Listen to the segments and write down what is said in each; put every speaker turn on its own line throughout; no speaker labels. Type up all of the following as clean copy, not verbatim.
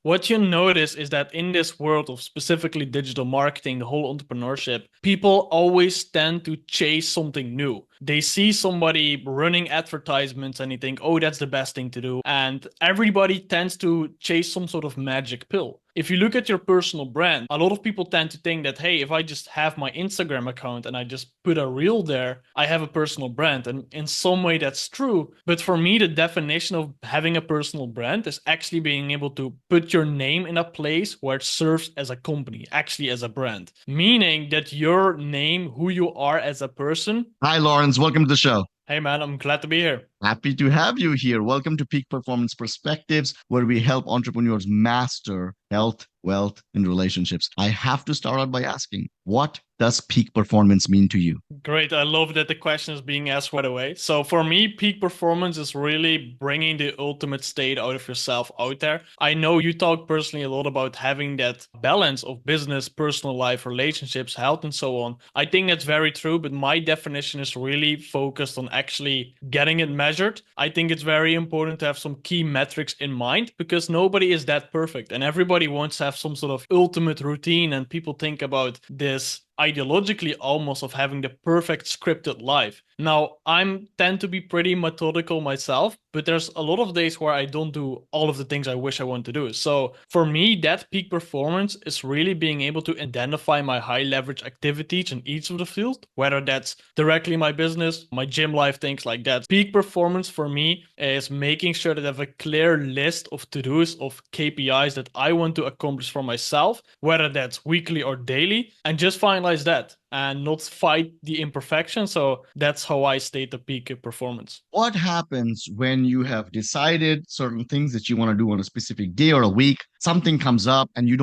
What you notice is that in this world of specifically digital marketing, the whole entrepreneurship, people always tend to chase something new. They see somebody running advertisements and they think, oh, that's the best thing to do. And everybody tends to chase some sort of magic pill. If you look at your personal brand, a lot of people tend to think that, hey, if I just have my Instagram account and I just put a reel there, I have a personal brand. And in some way, that's true. But for me, the definition of having a personal brand is actually being able to put your name in a place where it serves as a company, actually as a brand, meaning that your name, who you are as a person.
Hi, Laurens. Welcome to the show.
Hey, man, I'm glad to be here.
Happy to have you here. Welcome to Peak Performance Perspectives, where we help entrepreneurs master health, wealth, and relationships. I have to start out by asking, what does peak performance mean to you?
Great. I love that the question is being asked right away. So for me, peak performance is really bringing the ultimate state out of yourself out there. I know you talk personally a lot about having that balance of business, personal life, relationships, health, and so on. I think that's very true, but my definition is really focused on actually getting it measured. I think it's very important to have some key metrics in mind because nobody is that perfect and everybody wants to have some sort of ultimate routine, and people think about this ideologically almost of having the perfect scripted life. Now, I tend to be pretty methodical myself, but there's a lot of days where I don't do all of the things I wish I want to do. So for me, that peak performance is really being able to identify my high leverage activities in each of the field, whether that's directly my business, my gym life, things like that. Peak performance for me is making sure that I have a clear list of to-dos, of KPIs that I want to accomplish for myself, whether that's weekly or daily, and just finalize that and not fight the imperfection. So that's how I state the peak performance.
What happens when you have decided certain things that you want to do on a specific day or a week? Something comes up and you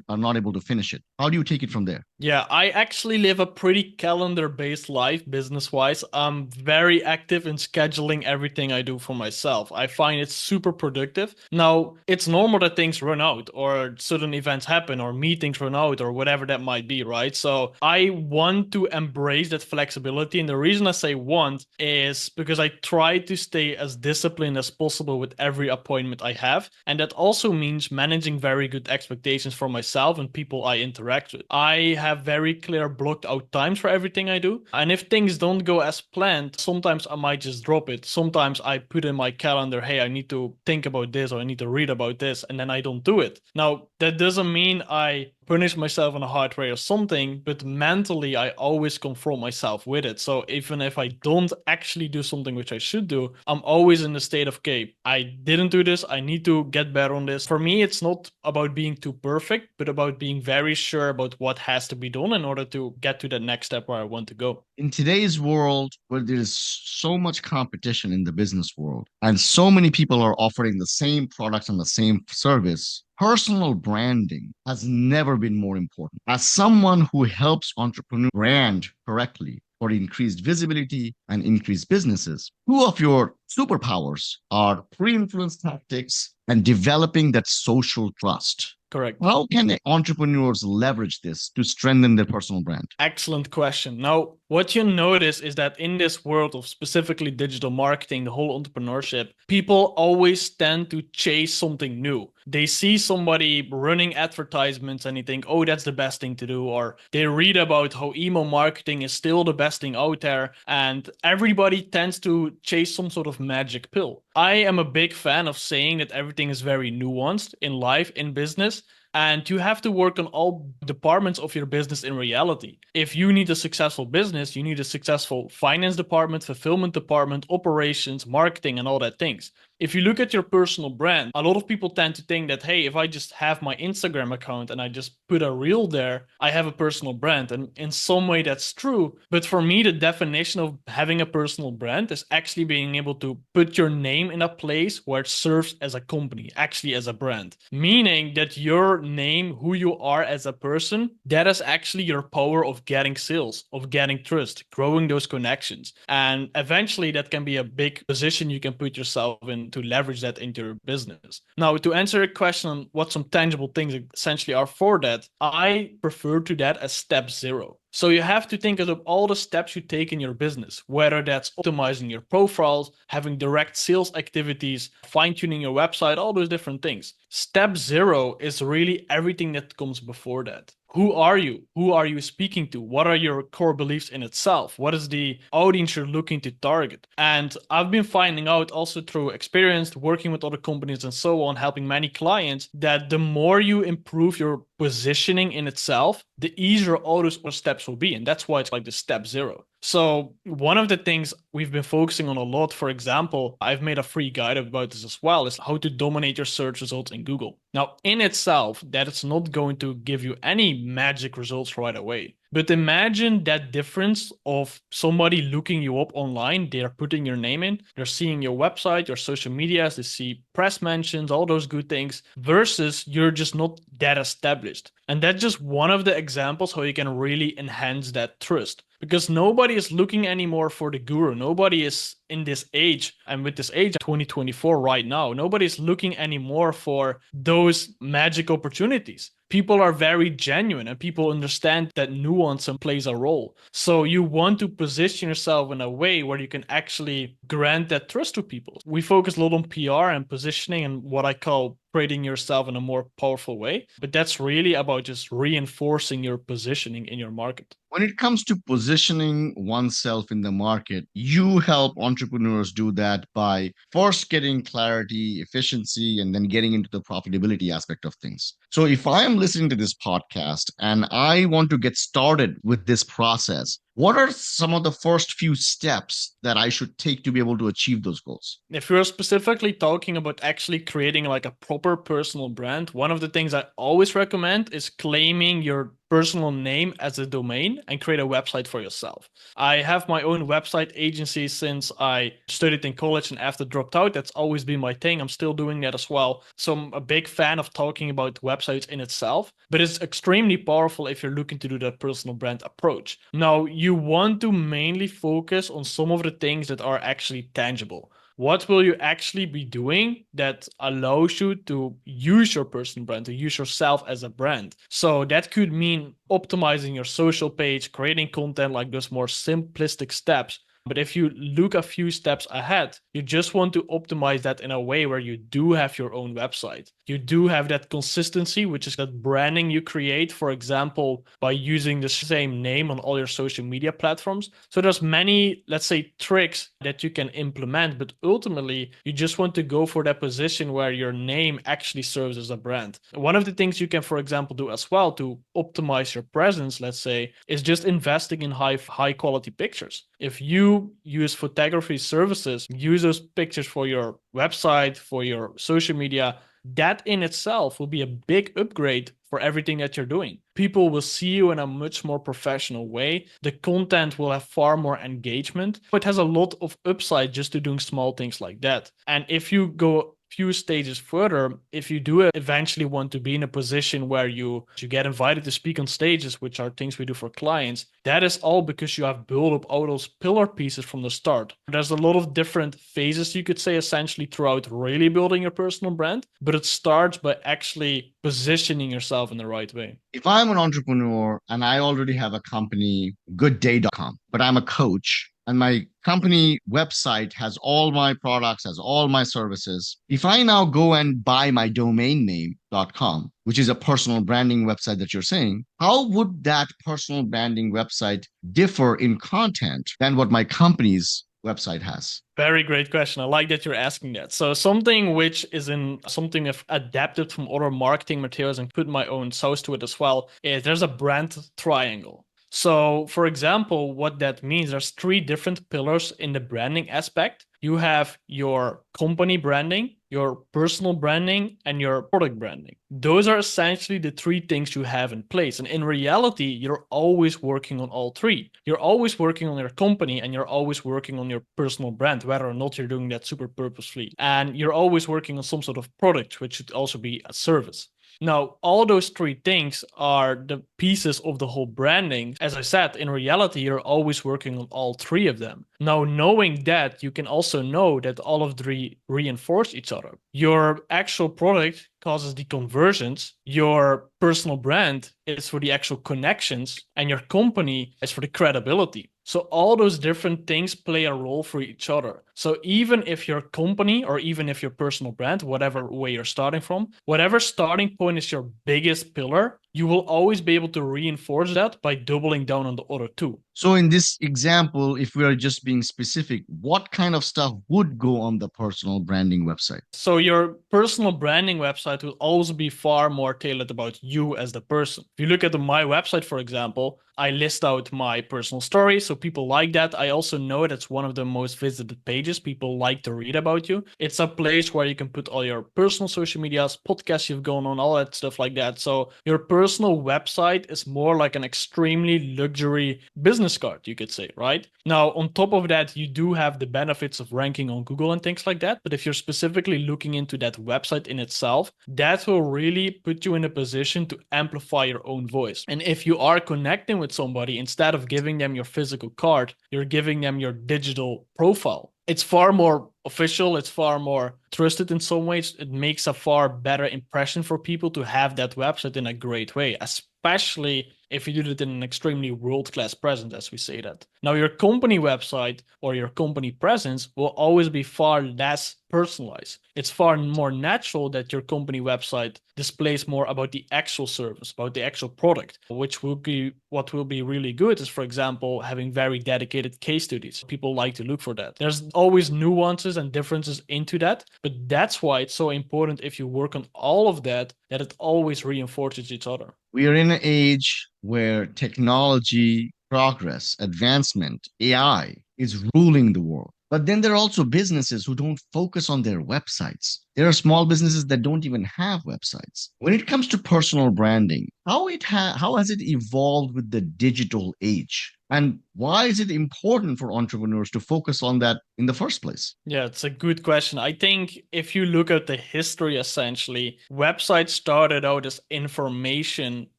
are not able to finish it. How do you take it from there?
Yeah, I actually live a pretty calendar-based life business-wise. I'm very active in scheduling everything I do for myself. I find it super productive. Now, it's normal that things run out or certain events happen or meetings run out or whatever that might be, right? So I want to embrace that flexibility. And the reason I say want is because I try to stay as disciplined as possible with every appointment I have. And that also means managing very good expectations for myself and people I interact with. I have very clear blocked out times for everything I do. And if things don't go as planned, sometimes I might just drop it. Sometimes I put in my calendar, hey, I need to think about this or I need to read about this, and then I don't do it. Now, that doesn't mean I punish myself in a hard way or something, but mentally I always confront myself with it. So even if I don't actually do something which I should do, I'm always in the state of, okay, I didn't do this, I need to get better on this. For me, it's not about being too perfect, but about being very sure about what has to be done in order to get to the next step where I want to go.
In today's world where there's so much competition in the business world and so many people are offering the same product and the same service, personal branding has never been more important. As someone who helps entrepreneurs brand correctly for increased visibility and increased businesses, two of your superpowers are pre-influence tactics and developing that social trust.
Correct.
How can entrepreneurs leverage this to strengthen their personal brand?
Excellent question. Now, what you notice is that in this world of specifically digital marketing, the whole entrepreneurship, people always tend to chase something new. They see somebody running advertisements and they think, oh, that's the best thing to do. Or they read about how email marketing is still the best thing out there. And everybody tends to chase some sort of magic pill. I am a big fan of saying that everything is very nuanced in life, in business. And you have to work on all departments of your business in reality. If you need a successful business, you need a successful finance department, fulfillment department, operations, marketing, and all that things. If you look at your personal brand, a lot of people tend to think that, hey, if I just have my Instagram account and I just put a reel there, I have a personal brand. And in some way, that's true. But for me, the definition of having a personal brand is actually being able to put your name in a place where it serves as a company, actually as a brand. Meaning that your name, who you are as a person, that is actually your power of getting sales, of getting trust, growing those connections. And eventually, that can be a big position you can put yourself in to leverage that into your business. Now, to answer your question on what some tangible things essentially are for that, I prefer to that as step zero. So you have to think of all the steps you take in your business, whether that's optimizing your profiles, having direct sales activities, fine-tuning your website, all those different things. Step zero is really everything that comes before that. Who are you? Who are you speaking to? What are your core beliefs in itself? What is the audience you're looking to target? And I've been finding out also through experience, working with other companies and so on, helping many clients, that the more you improve your positioning in itself, the easier all those other steps will be. And that's why it's like the step zero. So one of the things we've been focusing on a lot, for example, I've made a free guide about this as well, is how to dominate your search results in Google. Now, in itself, that is not going to give you any magic results right away. But imagine that difference of somebody looking you up online, they're putting your name in, they're seeing your website, your social medias, they see press mentions, all those good things, versus you're just not that established. And that's just one of the examples how you can really enhance that trust. Because nobody is looking anymore for the guru. Nobody is in this age, and with this age, 2024 right now, nobody is looking anymore for those magic opportunities. People are very genuine and people understand that nuance and plays a role. So you want to position yourself in a way where you can actually grant that trust to people. We focus a lot on PR and positioning and what I call creating yourself in a more powerful way. But that's really about just reinforcing your positioning in your market.
When it comes to positioning oneself in the market, you help entrepreneurs do that by first getting clarity, efficiency, and then getting into the profitability aspect of things. So if I am listening to this podcast and I want to get started with this process, what are some of the first few steps that I should take to be able to achieve those goals?
If you're specifically talking about actually creating like a proper personal brand, one of the things I always recommend is claiming your personal name as a domain and create a website for yourself. I have my own website agency since I studied in college and after dropped out. That's always been my thing. I'm still doing that as well. So I'm a big fan of talking about websites in itself, but it's extremely powerful if you're looking to do that personal brand approach. Now, you want to mainly focus on some of the things that are actually tangible. What will you actually be doing that allows you to use your personal brand, to use yourself as a brand? So that could mean optimizing your social page, creating content like those more simplistic steps. But if you look a few steps ahead, you just want to optimize that in a way where you do have your own website. You do have that consistency, which is that branding you create, for example, by using the same name on all your social media platforms. So there's many, let's say, tricks that you can implement, but ultimately you just want to go for that position where your name actually serves as a brand. One of the things you can, for example, do as well to optimize your presence, let's say, is just investing in high quality pictures. If you use photography services, use those pictures for your website, for your social media, that in itself will be a big upgrade for everything that you're doing. People will see you in a much more professional way. The content will have far more engagement. It has a lot of upside just to doing small things like that. And if you go few stages further, if you do eventually want to be in a position where you get invited to speak on stages, which are things we do for clients, that is all because you have built up all those pillar pieces from the start. There's a lot of different phases, you could say, essentially throughout really building your personal brand, but it starts by actually positioning yourself in the right way.
If I'm an entrepreneur and I already have a company, goodday.com, but I'm a coach and my company website has all my products, has all my services. If I now go and buy my domain name.com, which is a personal branding website that you're saying, how would that personal branding website differ in content than what my company's website has?
Very great question. I like that you're asking that. So something which is in something I've adapted from other marketing materials and put my own sauce to it as well is there's a brand triangle. So for example, what that means, there's three different pillars in the branding aspect. You have your company branding, your personal branding, and your product branding. Those are essentially the three things you have in place. And in reality, you're always working on all three. You're always working on your company and you're always working on your personal brand, whether or not you're doing that super purposefully. And you're always working on some sort of product, which should also be a service. Now, all those three things are the pieces of the whole branding. As I said, in reality, you're always working on all three of them. Now, knowing that, you can also know that all of three reinforce each other. Your actual product causes the conversions, your personal brand is for the actual connections, and your company is for the credibility. So all those different things play a role for each other. So even if your company or even if your personal brand, whatever way you're starting from, whatever starting point is your biggest pillar, you will always be able to reinforce that by doubling down on the other two.
So in this example, if we are just being specific, what kind of stuff would go on the personal branding website?
So your personal branding website will always be far more tailored about you as the person. If you look at my website, for example, I list out my personal story, so people like that. I also know that's one of the most visited pages. People like to read about you. It's a place where you can put all your personal social medias, podcasts you've gone on, all that stuff like that. So your personal website is more like an extremely luxury business card, you could say, right? Now, on top of that, you do have the benefits of ranking on Google and things like that. But if you're specifically looking into that website in itself, that will really put you in a position to amplify your own voice. And if you are connecting with somebody, instead of giving them your physical card, you're giving them your digital profile. It's far more official, it's far more trusted in some ways. It makes a far better impression for people to have that website in a great way, especially if you do it in an extremely world-class presence, as we say that. Now, your company website or your company presence will always be far less personalized. It's far more natural that your company website displays more about the actual service, about the actual product, which will be what will be really good is, for example, having very dedicated case studies. People like to look for that. There's always nuances and differences into that, but that's why it's so important if you work on all of that, that it always reinforces each other.
We are in an age where technology, progress, advancement, AI is ruling the world. But then there are also businesses who don't focus on their websites. There are small businesses that don't even have websites. When it comes to personal branding, how has it evolved with the digital age? And why is it important for entrepreneurs to focus on that in the first place?
Yeah, it's a good question. I think if you look at the history, essentially, websites started out as information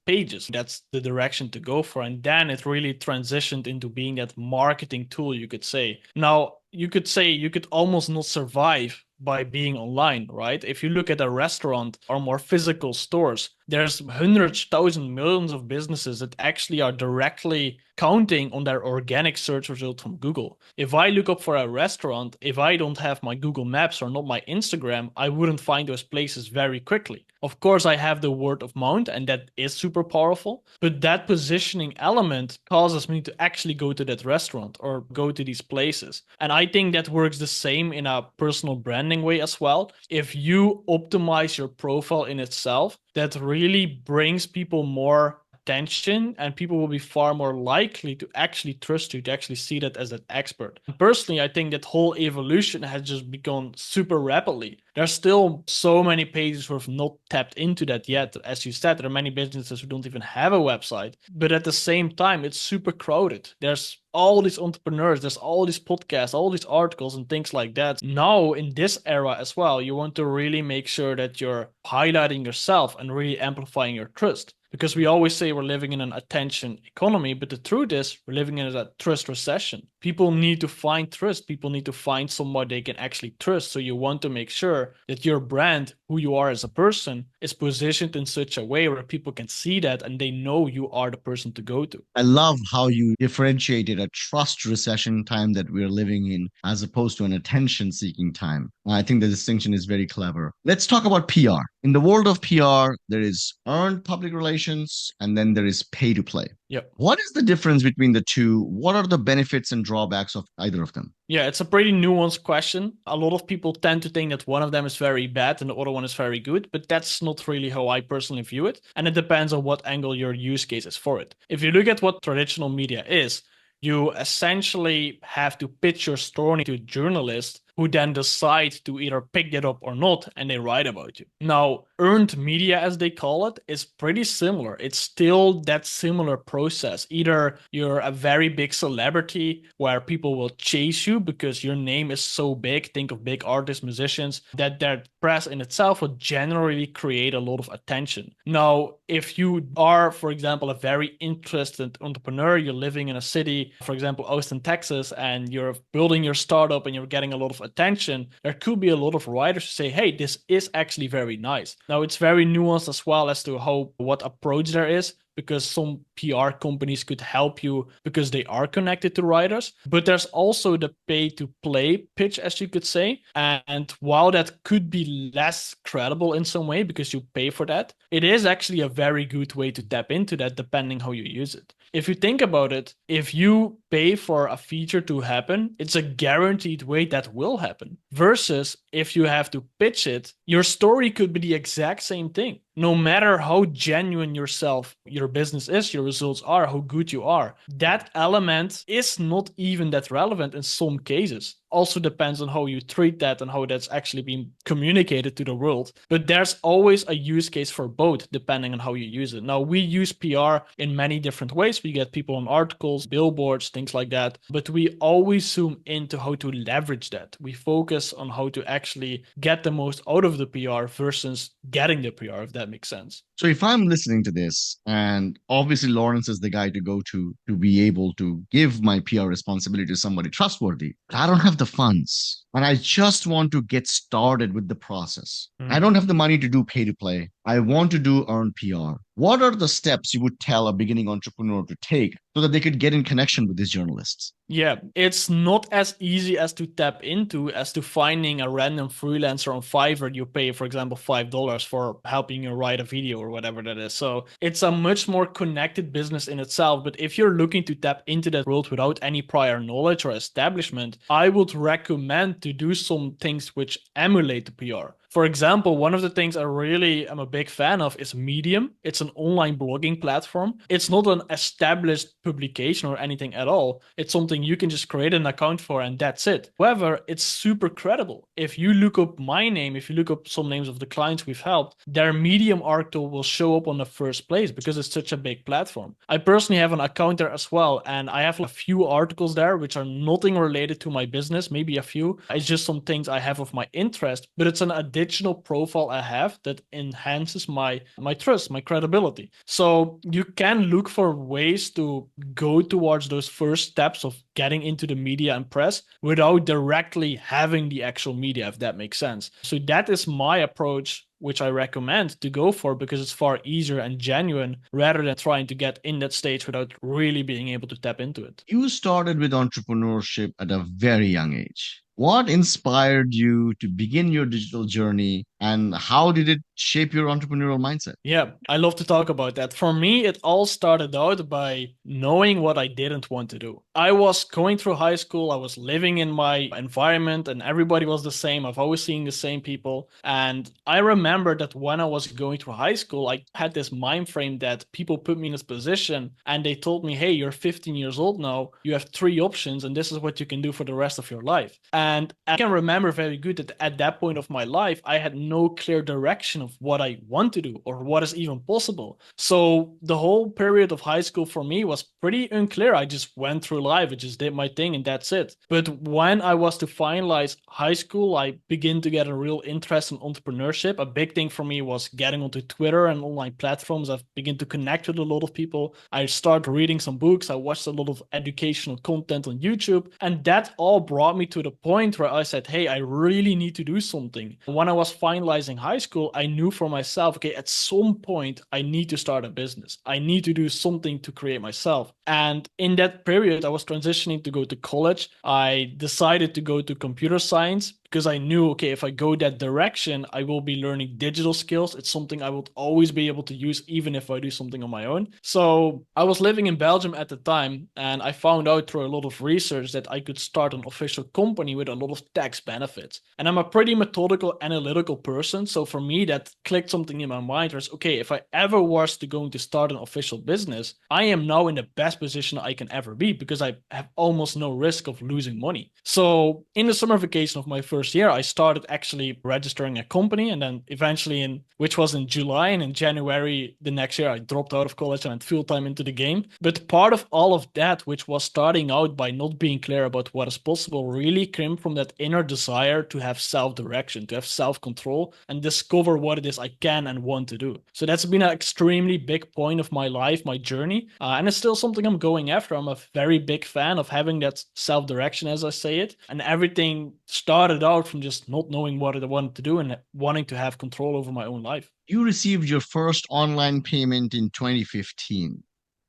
pages. That's the direction to go for. And then it really transitioned into being that marketing tool, you could say. Now, you could say you could almost not survive by being online, right? If you look at a restaurant or more physical stores, there's hundreds, thousands, millions of businesses that actually are directly counting on their organic search result from Google. If I look up for a restaurant, if I don't have my Google Maps or not my Instagram, I wouldn't find those places very quickly. Of course, I have the word of mouth, and that is super powerful, but that positioning element causes me to actually go to that restaurant or go to these places. And I think that works the same in a personal branding way as well. If you optimize your profile in itself, that really brings people more attention, and people will be far more likely to actually trust you, to actually see that as an expert. Personally, I think that whole evolution has just begun super rapidly. There's still so many pages who have not tapped into that yet. As you said, there are many businesses who don't even have a website, but at the same time, it's super crowded. There's all these entrepreneurs, there's all these podcasts, all these articles and things like that. Now, in this era as well, you want to really make sure that you're highlighting yourself and really amplifying your trust. Because we always say we're living in an attention economy, but the truth is we're living in a trust recession. People need to find trust. People need to find someone they can actually trust. So you want to make sure that your brand, who you are as a person, is positioned in such a way where people can see that and they know you are the person to go to.
I love how you differentiated a trust recession time that we're living in as opposed to an attention seeking time. I think the distinction is very clever. Let's talk about PR. In the world of PR, there is earned public relations and then there is pay to play.
Yep.
What is the difference between the two? What are the benefits and drawbacks of either of them?
Yeah, it's a pretty nuanced question. A lot of people tend to think that one of them is very bad and the other one is very good, but that's not really how I personally view it. And it depends on what angle your use case is for it. If you look at what traditional media is, you essentially have to pitch your story to a journalist who then decide to either pick that up or not, and they write about you. Now, earned media, as they call it, is pretty similar. It's still that similar process. Either you're a very big celebrity where people will chase you because your name is so big. Think of big artists, musicians, that their press in itself will generally create a lot of attention. Now, if you are, for example, a very interested entrepreneur, you're living in a city, for example, Austin, Texas, and you're building your startup and you're getting a lot of attention, there could be a lot of writers who say, hey, this is actually very nice. Now, it's very nuanced as well as to what approach there is, because some PR companies could help you because they are connected to writers. But there's also the pay to play pitch, as you could say. And while that could be less credible in some way because you pay for that, it is actually a very good way to tap into that depending how you use it. If you think about it, if you pay for a feature to happen, it's a guaranteed way that will happen. Versus if you have to pitch it, your story could be the exact same thing. No matter how genuine your business is, your results are, how good you are, that element is not even that relevant in some cases. Also depends on how you treat that and how that's actually being communicated to the world. But there's always a use case for both, depending on how you use it. Now, we use PR in many different ways. We get people on articles, billboards, things like that. But we always zoom into how to leverage that. We focus on how to actually get the most out of the PR versus getting the PR, if that makes sense.
So if I'm listening to this, and obviously Laurens is the guy to go to be able to give my PR responsibility to somebody trustworthy, but I don't have the funds and I just want to get started with the process. I don't have the money to do pay to play. I want to do earned PR. What are the steps you would tell a beginning entrepreneur to take so that they could get in connection with these journalists?
Yeah, it's not as easy as to tap into as to finding a random freelancer on Fiverr. You pay, for example, $5 for helping you write a video or whatever that is. So it's a much more connected business in itself. But if you're looking to tap into that world without any prior knowledge or establishment, I would recommend to do some things which emulate the PR. For example, one of the things I really am a big fan of is Medium. It's an online blogging platform. It's not an established publication or anything at all. It's something you can just create an account for and that's it. However, it's super credible. If you look up my name, if you look up some names of the clients we've helped, their Medium article will show up on the first place because it's such a big platform. I personally have an account there as well, and I have a few articles there which are nothing related to my business, maybe a few. It's just some things I have of my interest, but it's an additional profile I have that enhances my trust, my credibility. So you can look for ways to go towards those first steps of getting into the media and press without directly having the actual media, if that makes sense. So that is my approach, which I recommend to go for because it's far easier and genuine rather than trying to get in that stage without really being able to tap into it.
You started with entrepreneurship at a very young age. What inspired you to begin your digital journey and how did it shape your entrepreneurial mindset?
Yeah, I love to talk about that. For me, it all started out by knowing what I didn't want to do. I was going through high school, I was living in my environment, and everybody was the same. I've always seen the same people. And I remember that when I was going through high school, I had this mind frame that people put me in this position and they told me, hey, you're 15 years old now, you have 3 options, and this is what you can do for the rest of your life. And I can remember very good that at that point of my life, I had no clear direction of what I want to do or what is even possible. So the whole period of high school for me was pretty unclear. I just went through life, I just did my thing and that's it. But when I was to finalize high school, I began to get a real interest in entrepreneurship. A big thing for me was getting onto Twitter and online platforms. I've begun to connect with a lot of people. I started reading some books. I watched a lot of educational content on YouTube. And that all brought me to the point where I said, hey, I really need to do something. When I was finalizing high school, I knew for myself, okay, at some point, I need to start a business. I need to do something to create myself. And in that period, I was transitioning to go to college. I decided to go to computer science because I knew, okay, if I go that direction, I will be learning digital skills. It's something I will always be able to use, even if I do something on my own. So I was living in Belgium at the time, and I found out through a lot of research that I could start an official company with a lot of tax benefits. And I'm a pretty methodical, analytical person. So for me, that clicked something in my mind was, okay, if I ever was to going to start an official business, I am now in the best position I can ever be because I have almost no risk of losing money. So in the summer vacation of my first year, I started actually registering a company, and then eventually which was in July, and in January the next year, I dropped out of college and went full time into the game. But part of all of that, which was starting out by not being clear about what is possible, really came from that inner desire to have self-direction, to have self-control, and discover what it is I can and want to do. So that's been an extremely big point of my life, my journey, and it's still something I'm going after. I'm a very big fan of having that self-direction, as I say it, and everything started out from just not knowing what I wanted to do and wanting to have control over my own life.
You received your first online payment in 2015.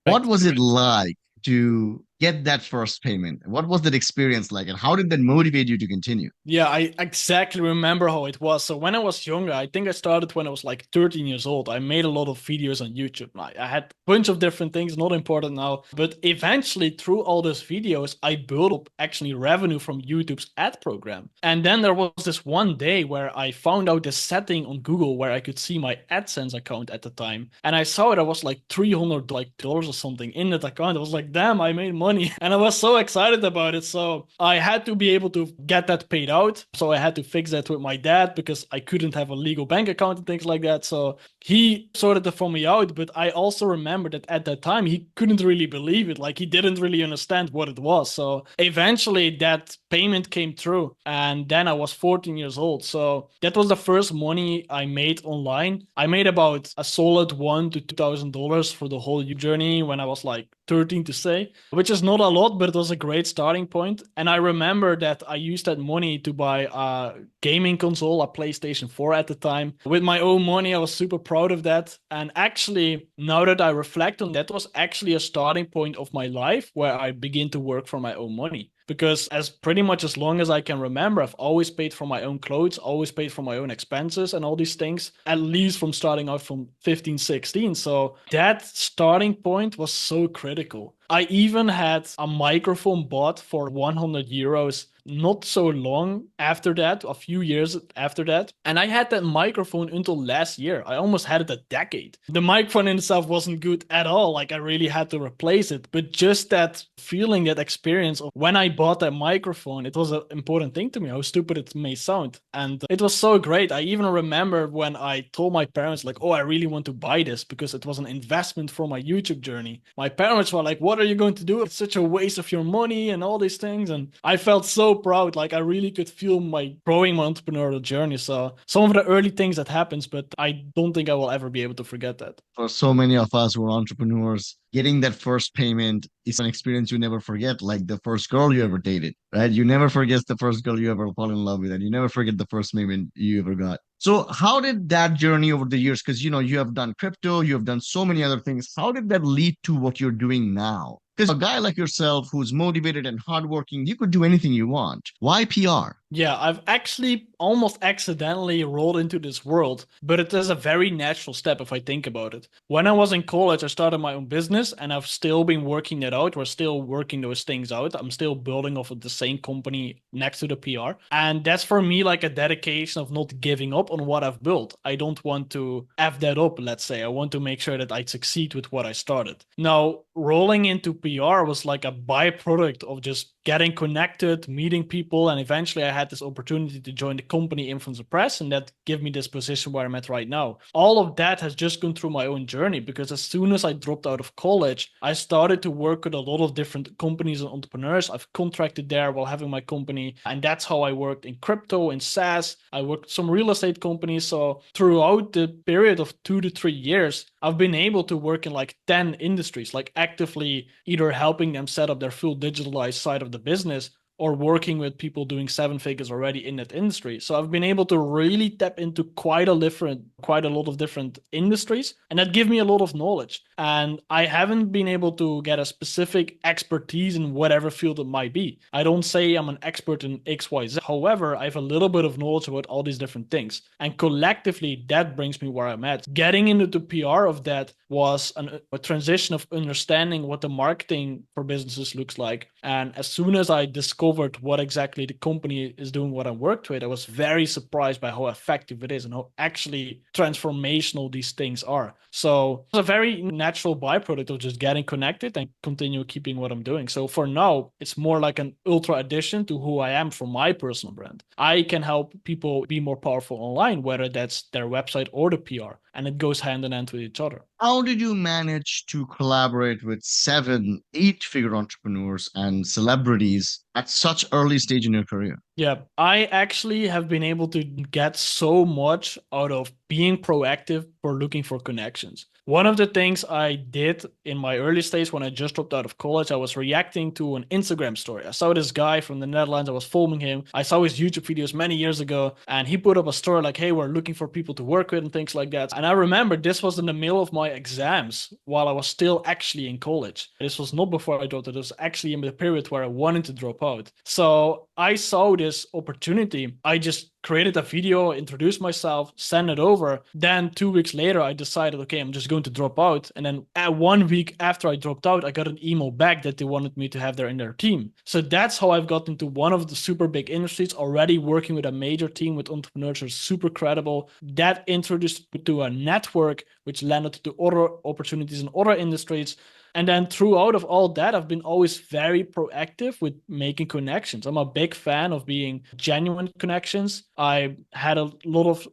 What
Correct.
was it like to get that first payment? What was that experience like, and how did that motivate you to continue?
Yeah, I exactly remember how it was. So when I was younger, I think I started when I was like 13 years old. I made a lot of videos on YouTube. I had a bunch of different things, not important now. But eventually, through all those videos, I built up actually revenue from YouTube's ad program. And then there was this one day where I found out this setting on Google where I could see my AdSense account at the time. And I saw it, I was like $300 or something in that account. I was like, damn, I made money. And I was so excited about it. So I had to be able to get that paid out. So I had to fix that with my dad because I couldn't have a legal bank account and things like that. So he sorted it for me out. But I also remember that at that time, he couldn't really believe it. Like he didn't really understand what it was. So eventually that payment came through. And then I was 14 years old. So that was the first money I made online. I made about a solid $1,000 to $2,000 for the whole journey when I was like 13 to say, which is not a lot, but it was a great starting point. And I remember that I used that money to buy a gaming console, a PlayStation 4 at the time. With my own money, I was super proud of that. And actually, now that I reflect on that, was actually a starting point of my life where I begin to work for my own money. Because as pretty much as long as I can remember, I've always paid for my own clothes, always paid for my own expenses and all these things, at least from starting out from 15, 16. So that starting point was so critical. I even had a microphone bought for 100 euros not so long after that, a few years after that. And I had that microphone until last year. I almost had it a decade. The microphone in itself wasn't good at all. Like I really had to replace it. But just that feeling, that experience of when I bought that microphone, it was an important thing to me, how stupid it may sound. And it was so great. I even remember when I told my parents, like, oh, I really want to buy this because it was an investment for my YouTube journey. My parents were like, what are you going to do? It's such a waste of your money and all these things. And I felt so proud. Like I really could feel my growing my entrepreneurial journey. So some of the early things that happens, but I don't think I will ever be able to forget that.
For so many of us who are entrepreneurs, getting that first payment is an experience you never forget, like the first girl you ever dated, right? You never forget the first girl you ever fall in love with, and you never forget the first payment you ever got. So, how did that journey over the years? Because you have done crypto, you have done so many other things. How did that lead to what you're doing now? Because a guy like yourself who's motivated and hardworking, you could do anything you want. Why PR?
Yeah, I've actually almost accidentally rolled into this world, but it is a very natural step if I think about it. When I was in college, I started my own business and I've still been working that out. We're still working those things out. I'm still building off of the same company next to the PR. And that's for me like a dedication of not giving up on what I've built. I don't want to F that up, let's say. I want to make sure that I succeed with what I started. Now, rolling into PR was like a byproduct of just getting connected, meeting people, and eventually I had this opportunity to join the company Influencer Press, and that gave me this position where I'm at right now. All of that has just gone through my own journey because as soon as I dropped out of college, I started to work with a lot of different companies and entrepreneurs. I've contracted there while having my company, and that's how I worked in crypto, in SaaS. I worked with some real estate companies. So throughout the period of 2 to 3 years, I've been able to work in like 10 industries, like actively either helping them set up their full digitalized side of the business or working with people doing seven figures already in that industry. So I've been able to really tap into quite a lot of different industries, and that give me a lot of knowledge. And I haven't been able to get a specific expertise in whatever field it might be. I don't say I'm an expert in XYZ. However, I have a little bit of knowledge about all these different things. And collectively, that brings me where I'm at. Getting into the PR of that was a transition of understanding what the marketing for businesses looks like. And as soon as I discovered what exactly the company is doing, what I worked with, I was very surprised by how effective it is and how actually transformational these things are. So it's a very natural byproduct of just getting connected and continue keeping what I'm doing. So for now, it's more like an ultra addition to who I am for my personal brand. I can help people be more powerful online, whether that's their website or the PR, and it goes hand in hand with each other.
How did you manage to collaborate with seven, eight-figure entrepreneurs and celebrities at such early stage in your career?
Yeah, I actually have been able to get so much out of being proactive for looking for connections. One of the things I did in my early stage when I just dropped out of college, I was reacting to an Instagram story. I saw this guy from the Netherlands. I was filming him. I saw his YouTube videos many years ago, and he put up a story like, hey, we're looking for people to work with and things like that. And I remember this was in the middle of my exams while I was still actually in college. This was not before I dropped out. It was actually in the period where I wanted to drop out. So I saw this opportunity. I just created a video, introduced myself, sent it over. Then 2 weeks later, I decided, okay, I'm just going to drop out. And then 1 week after I dropped out, I got an email back that they wanted me to have in their team. So that's how I've got into one of the super big industries, already working with a major team with entrepreneurs who are super credible. That introduced me to a network, which landed to other opportunities in other industries. And then throughout of all that, I've been always very proactive with making connections. I'm a big fan of being genuine connections. I had a lot of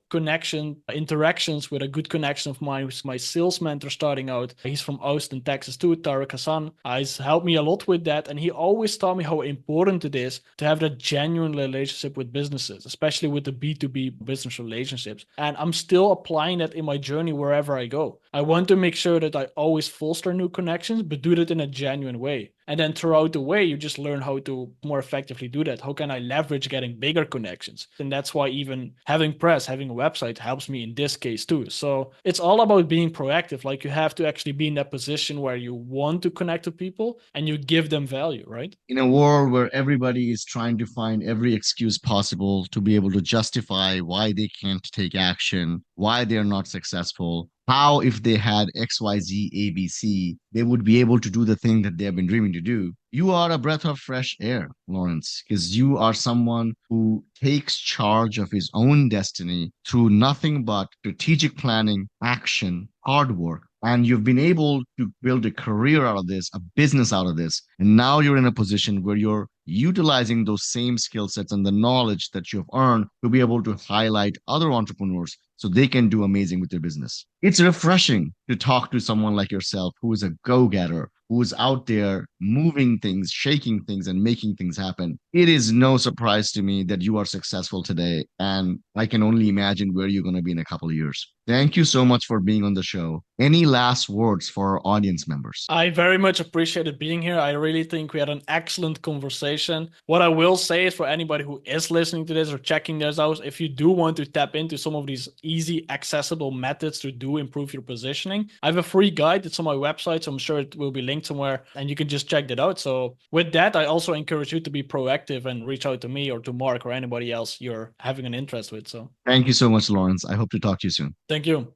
interactions with a good connection of mine, who's my sales mentor starting out. He's from Austin, Texas too, Tarek Hassan. He's helped me a lot with that. And he always taught me how important it is to have that genuine relationship with businesses, especially with the B2B business relationships. And I'm still applying that in my journey wherever I go. I want to make sure that I always foster new connections, but do that in a genuine way. And then throughout the way, you just learn how to more effectively do that. How can I leverage getting bigger connections? And that's why even having press, having a website helps me in this case too. So it's all about being proactive. Like you have to actually be in that position where you want to connect to people and you give them value, right?
In a world where everybody is trying to find every excuse possible to be able to justify why they can't take action, why they're not successful, how, if they had XYZ, ABC, they would be able to do the thing that they have been dreaming to do. You are a breath of fresh air, Laurens, because you are someone who takes charge of his own destiny through nothing but strategic planning, action, hard work. And you've been able to build a career out of this, a business out of this. And now you're in a position where you're utilizing those same skill sets and the knowledge that you've earned to be able to highlight other entrepreneurs so they can do amazing with their business. It's refreshing to talk to someone like yourself who is a go-getter, who is out there moving things, shaking things, and making things happen. It is no surprise to me that you are successful today, and I can only imagine where you're going to be in a couple of years. Thank you so much for being on the show. Any last words for our audience members?
I very much appreciated being here. I really think we had an excellent conversation. What I will say is for anybody who is listening to this or checking this out, if you do want to tap into some of these easy, accessible methods to do improve your positioning, I have a free guide. It's on my website, so I'm sure it will be linked somewhere and you can just check that out. So with that, I also encourage you to be proactive and reach out to me or to Mark or anybody else you're having an interest with. So
Thank you so much, Laurens. I hope to talk to you soon.
thank you.